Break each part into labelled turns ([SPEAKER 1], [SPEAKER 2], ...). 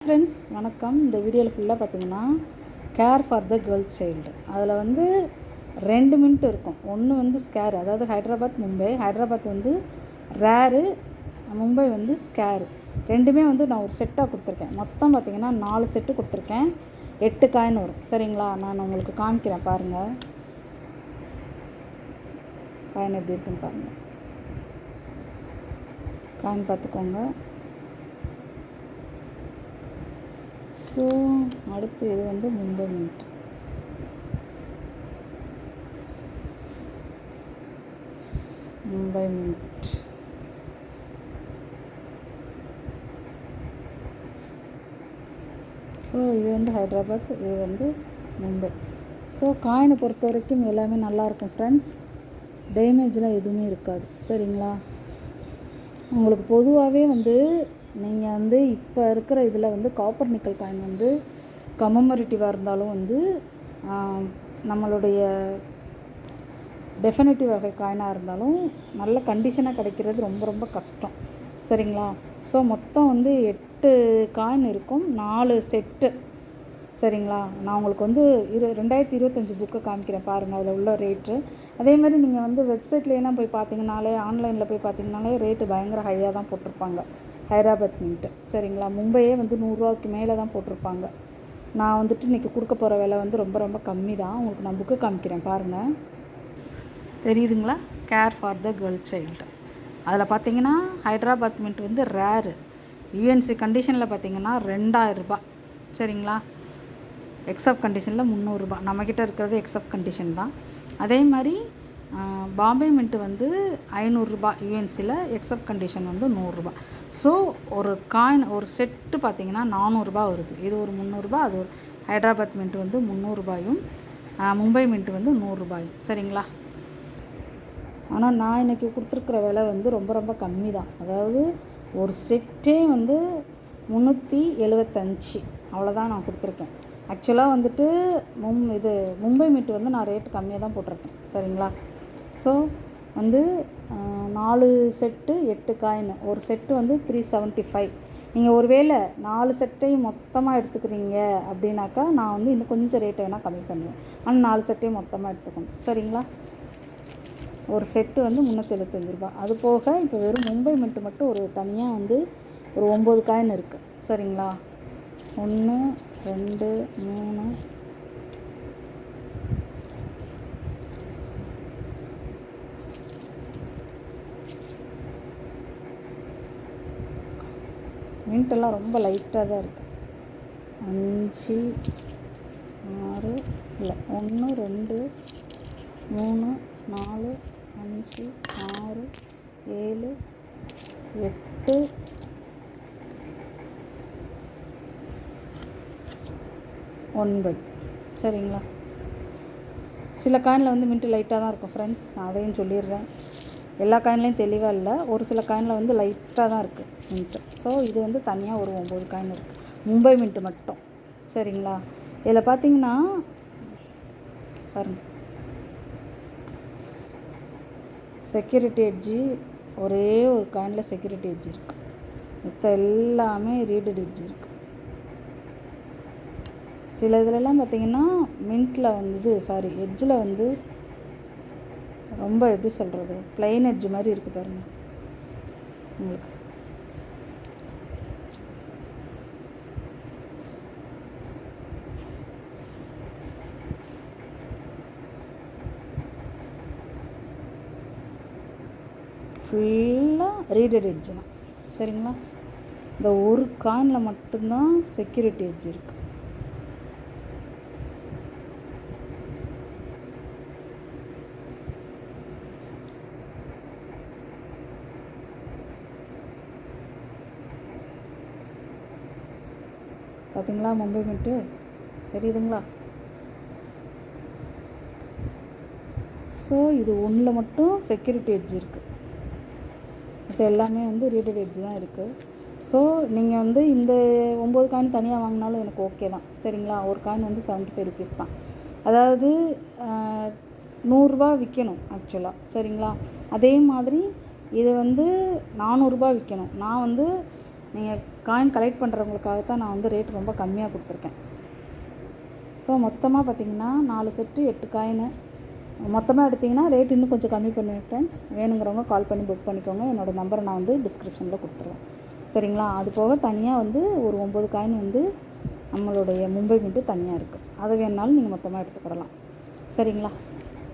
[SPEAKER 1] Friends வணக்கம். இந்த வீடியோவில் ஃபுல்லாக பார்த்தீங்கன்னா care for the girl child. அதில் வந்து 2 மினிட் இருக்கும். ஒன்று வந்து ஸ்கேர், அதாவது ஹைதராபாத் மும்பை. ஹைதராபாத் வந்து ரேரு, மும்பை வந்து ஸ்கேரு. ரெண்டுமே வந்து நான் ஒரு செட்டாக கொடுத்துருக்கேன். மொத்தம் பார்த்திங்கன்னா 4 செட்டு கொடுத்துருக்கேன். 8 காயின் வரும். சரிங்களா? நான் உங்களுக்கு காமிக்கிறேன் பாருங்கள். காயின் எப்படி இருக்குன்னு பாருங்கள். காயின் பார்த்துக்கோங்க. ஸோ அடுத்து இது வந்து Mumbai mint. Mumbai mint so இது வந்து ஹைதராபாத், இது வந்து மும்பை. ஸோ காயினை பொறுத்த வரைக்கும் எல்லாமே நல்லாயிருக்கும் ஃப்ரெண்ட்ஸ். டேமேஜ்லாம் எதுவுமே இருக்காது. சரிங்களா? உங்களுக்கு பொதுவாகவே வந்து நீங்கள் வந்து இப்போ இருக்கிற இதில் வந்து காப்பர் நிக்கல் காயின் வந்து கமமரேட்டிவாக இருந்தாலும் வந்து நம்மளுடைய டெஃபினட்டிவ் வகை காயினாக இருந்தாலும் நல்ல கண்டிஷனாக கிடைக்கிறது ரொம்ப ரொம்ப கஷ்டம். சரிங்களா? ஸோ மொத்தம் வந்து 8 காயின் இருக்கும், 4 செட்டு. சரிங்களா? நான் உங்களுக்கு வந்து 2025 புக்கை காமிக்கிறேன் பாருங்கள், அதில் உள்ள ரேட்டு. அதே மாதிரி நீங்கள் வந்து வெப்சைட்லாம் போய் பார்த்தீங்கனாலே, ஆன்லைனில் போய் பார்த்தீங்கனாலே ரேட்டு பயங்கர ஹையாக தான் போட்டிருப்பாங்க. ஹைதராபாத் மின்ட்டு. சரிங்களா? மும்பையே வந்து 100 ரூபாய்க்கு மேலே தான் போட்டிருப்பாங்க. நான் வந்துட்டு இன்றைக்கி கொடுக்க போகிற விலை வந்து ரொம்ப ரொம்ப கம்மி தான். உங்களுக்கு நான் புக்கு காமிக்கிறேன் பாருங்கள். தெரியுதுங்களா? Care for the girl child. அதில் பார்த்தீங்கன்னா ஹைதராபாத் மின்ட் வந்து ரேரு. யூஎன்சி கண்டிஷனில் பார்த்தீங்கன்னா 2000 ரூபாய். சரிங்களா? எக்ஸப்ட் கண்டிஷனில் 300 ரூபாய். நம்மக்கிட்ட இருக்கிறது எக்ஸப்ட் கண்டிஷன் தான். அதே மாதிரி பாம்பே மின்ட்டு வந்து 500 ரூபாய் யூஎன்சியில், எக்ஸப்ட் கண்டிஷன் வந்து 100 ரூபாய். ஸோ ஒரு காயின் ஒரு செட்டு பார்த்திங்கன்னா 400 ரூபாய் வருது. இது ஒரு 300 ரூபாய். அது ஒரு ஹைதராபாத் மின்ட்டு வந்து 300 ரூபாயும், மும்பை மின்ட்டு வந்து 100 ரூபாயும். சரிங்களா? ஆனால் நான் இன்றைக்கி கொடுத்துருக்குற விலை வந்து ரொம்ப ரொம்ப கம்மி தான். அதாவது ஒரு செட்டே வந்து 375 அவ்வளோதான் நான் கொடுத்துருக்கேன். ஆக்சுவலாக வந்துட்டு மும்பை மின்ட்டு வந்து நான் ரேட்டு கம்மியாக தான் போட்டிருக்கேன். சரிங்களா? ஸோ வந்து 4 செட்டு 8 காயின். ஒரு செட்டு வந்து 375. நீங்கள் ஒருவேளை 4 செட்டையும் மொத்தமாக எடுத்துக்கிறீங்க அப்படின்னாக்கா நான் வந்து இன்னும் கொஞ்சம் ரேட்டை வேணால் கம்மி பண்ணுவேன். ஆனால் 4 செட்டையும் மொத்தமாக எடுத்துக்கணும். சரிங்களா? ஒரு செட்டு வந்து 375 ரூபாய். அது போக இப்போ வெறும் மும்பை மின்ட்டு மட்டும் ஒரு தனியாக வந்து ஒரு 9 காயின் இருக்குது. சரிங்களா? 1 2 3 மின்ட்டெல்லாம் ரொம்ப லைட்டாக தான் இருக்குது. 5 6 இல்லை 1 2 3 4 5 6 7 8 9. சரிங்களா? சில காயினில் வந்து மின்ட்டு லைட்டாக தான் இருக்கும் ஃப்ரெண்ட்ஸ், அதையும் சொல்லிடுறேன். எல்லா காயின்லேயும் தெளிவாக இல்லை. ஒரு சில காயினில் வந்து லைட்டாக தான் இருக்குது மின்ட்டு. ஸோ இது வந்து தனியாக ஒரு 9 காயின் இருக்குது, மும்பை மின்ட்டு மட்டும். சரிங்களா? இதில் பார்த்தீங்கன்னா பாருங்கள், செக்யூரிட்டி எட்ஜி ஒரே ஒரு காயினில் செக்யூரிட்டி எட்ஜ் இருக்குது. மற்ற எல்லாமே ரீடட் எட்ஜ் இருக்குது. சில இதிலெல்லாம் பார்த்திங்கன்னா மின்ட்டில் வந்து எட்ஜில் வந்து ரொம்ப எப்படி சொல்கிறது, ப்ளைன் எட்ஜ் மாதிரி இருக்குது பாருங்கள் உங்களுக்கு. ஃபுல்லாக ரீடட் எட்ஜ் தான். சரிங்களா? இந்த ஒரு காயினில் மட்டும்தான் செக்யூரிட்டி எட்ஜ் இருக்குது. பார்த்தீங்களா? மும்பை மின்ட்டு தெரியுதுங்களா? ஸோ இது ஒன்றில் மட்டும் செக்யூரிட்டி எட்ஜ் இருக்குது. இது எல்லாமே வந்து ரீடட் எட்ஜ் தான் இருக்குது. ஸோ நீங்கள் வந்து இந்த 9 காயின் தனியாக வாங்கினாலும் எனக்கு ஓகே தான். சரிங்களா? ஒரு காயின் வந்து 75 ருபீஸ் தான். அதாவது 100 ரூபா விற்கணும் ஆக்சுவலாக. சரிங்களா? அதே மாதிரி இது வந்து 400 ரூபாய் விற்கணும். நான் வந்து நீங்கள் காயின் கலெக்ட் பண்ணுறவங்களுக்காக தான் நான் வந்து ரேட் ரொம்ப கம்மியாக கொடுத்துருக்கேன். ஸோ மொத்தமாக பார்த்திங்கன்னா 4 செட்டு 8 காயினு மொத்தமாக எடுத்திங்கன்னா ரேட் இன்னும் கொஞ்சம் கம்மி பண்ணுவேன் ஃப்ரெண்ட்ஸ். வேணுங்கிறவங்க கால் பண்ணி புக் பண்ணிக்கோங்க. என்னோடய நம்பரை நான் வந்து டிஸ்கிரிப்ஷனில் கொடுத்துருவேன். சரிங்களா? அது போக தனியாக வந்து ஒரு 9 காயின் வந்து நம்மளுடைய மும்பை மின்ட்டு தனியாக இருக்குது. அதை வேணுனாலும் நீங்கள் மொத்தமாக எடுத்துக்கிடலாம். சரிங்களா?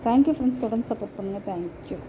[SPEAKER 1] Thank you friends. தொடர்ந்து சப்போர்ட் பண்ணுங்கள். தேங்க்யூ.